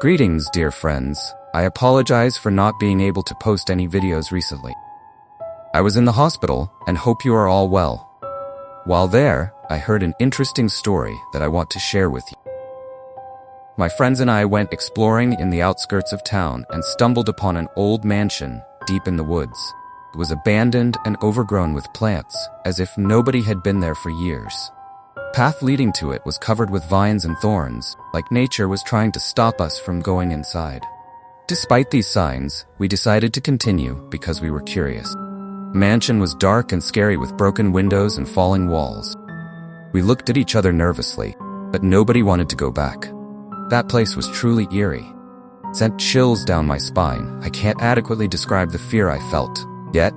Greetings, dear friends. I apologize for not being able to post any videos recently. I was in the hospital and hope you are all well. While there, I heard an interesting story that I want to share with you. My friends and I went exploring in the outskirts of town and stumbled upon an old mansion deep in the woods. It was abandoned and overgrown with plants, as if nobody had been there for years. The path leading to it was covered with vines and thorns, like nature was trying to stop us from going inside. Despite these signs, we decided to continue because we were curious. The mansion was dark and scary with broken windows and falling walls. We looked at each other nervously, but nobody wanted to go back. That place was truly eerie. It sent chills down my spine. I can't adequately describe the fear I felt. Yet,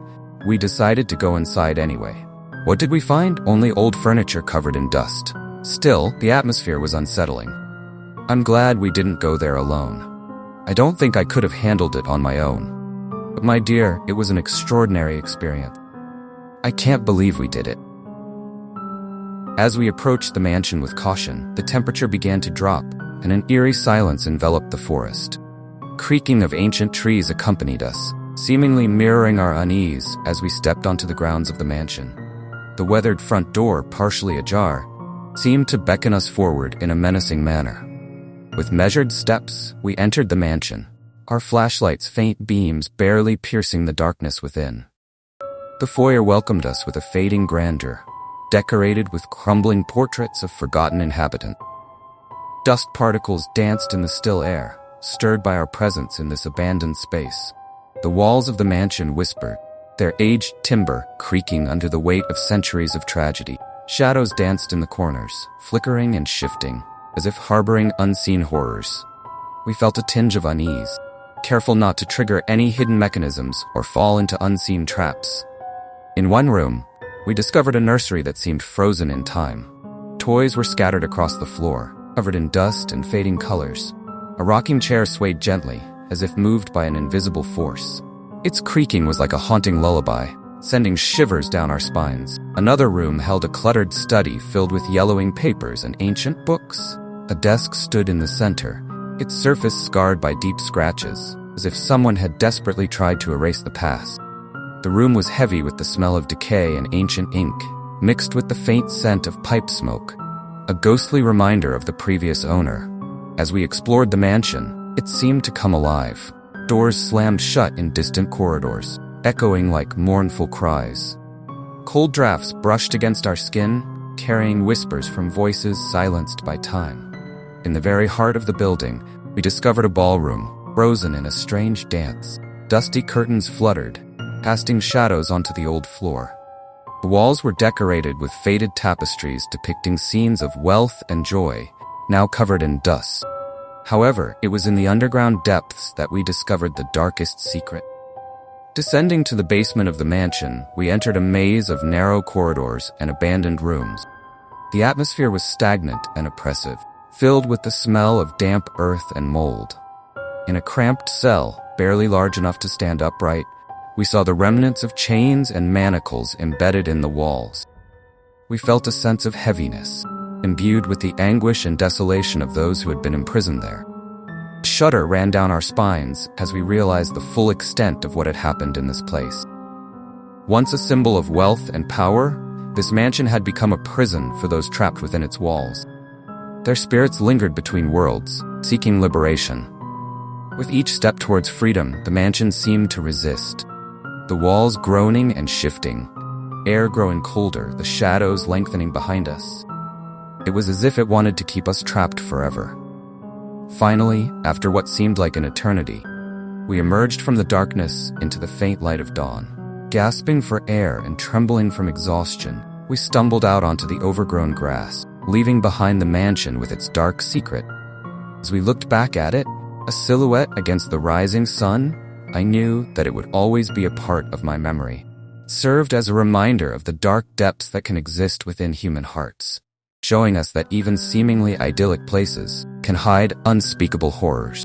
we decided to go inside anyway. What did we find? Only old furniture covered in dust. Still, the atmosphere was unsettling. I'm glad we didn't go there alone. I don't think I could have handled it on my own. But my dear, it was an extraordinary experience. I can't believe we did it. As we approached the mansion with caution, the temperature began to drop, and an eerie silence enveloped the forest. Creaking of ancient trees accompanied us, seemingly mirroring our unease as we stepped onto the grounds of the mansion. The weathered front door, partially ajar, seemed to beckon us forward in a menacing manner. With measured steps, we entered the mansion, our flashlight's faint beams barely piercing the darkness within. The foyer welcomed us with a fading grandeur, decorated with crumbling portraits of forgotten inhabitants. Dust particles danced in the still air, stirred by our presence in this abandoned space. The walls of the mansion whispered, their aged timber creaking under the weight of centuries of tragedy. Shadows danced in the corners, flickering and shifting, as if harboring unseen horrors. We felt a tinge of unease, careful not to trigger any hidden mechanisms or fall into unseen traps. In one room, we discovered a nursery that seemed frozen in time. Toys were scattered across the floor, covered in dust and fading colors. A rocking chair swayed gently, as if moved by an invisible force. Its creaking was like a haunting lullaby, sending shivers down our spines. Another room held a cluttered study filled with yellowing papers and ancient books. A desk stood in the center, its surface scarred by deep scratches, as if someone had desperately tried to erase the past. The room was heavy with the smell of decay and ancient ink, mixed with the faint scent of pipe smoke, a ghostly reminder of the previous owner. As we explored the mansion, it seemed to come alive. Doors slammed shut in distant corridors, echoing like mournful cries. Cold drafts brushed against our skin, carrying whispers from voices silenced by time. In the very heart of the building, we discovered a ballroom, frozen in a strange dance. Dusty curtains fluttered, casting shadows onto the old floor. The walls were decorated with faded tapestries depicting scenes of wealth and joy, now covered in dust. However, it was in the underground depths that we discovered the darkest secret. Descending to the basement of the mansion, we entered a maze of narrow corridors and abandoned rooms. The atmosphere was stagnant and oppressive, filled with the smell of damp earth and mold. In a cramped cell, barely large enough to stand upright, we saw the remnants of chains and manacles embedded in the walls. We felt a sense of heaviness, imbued with the anguish and desolation of those who had been imprisoned there. A shudder ran down our spines as we realized the full extent of what had happened in this place. Once a symbol of wealth and power, this mansion had become a prison for those trapped within its walls. Their spirits lingered between worlds, seeking liberation. With each step towards freedom, the mansion seemed to resist. The walls groaning and shifting, air growing colder, the shadows lengthening behind us. It was as if it wanted to keep us trapped forever. Finally, after what seemed like an eternity, we emerged from the darkness into the faint light of dawn. Gasping for air and trembling from exhaustion, we stumbled out onto the overgrown grass, leaving behind the mansion with its dark secret. As we looked back at it, a silhouette against the rising sun, I knew that it would always be a part of my memory. It served as a reminder of the dark depths that can exist within human hearts, showing us that even seemingly idyllic places can hide unspeakable horrors.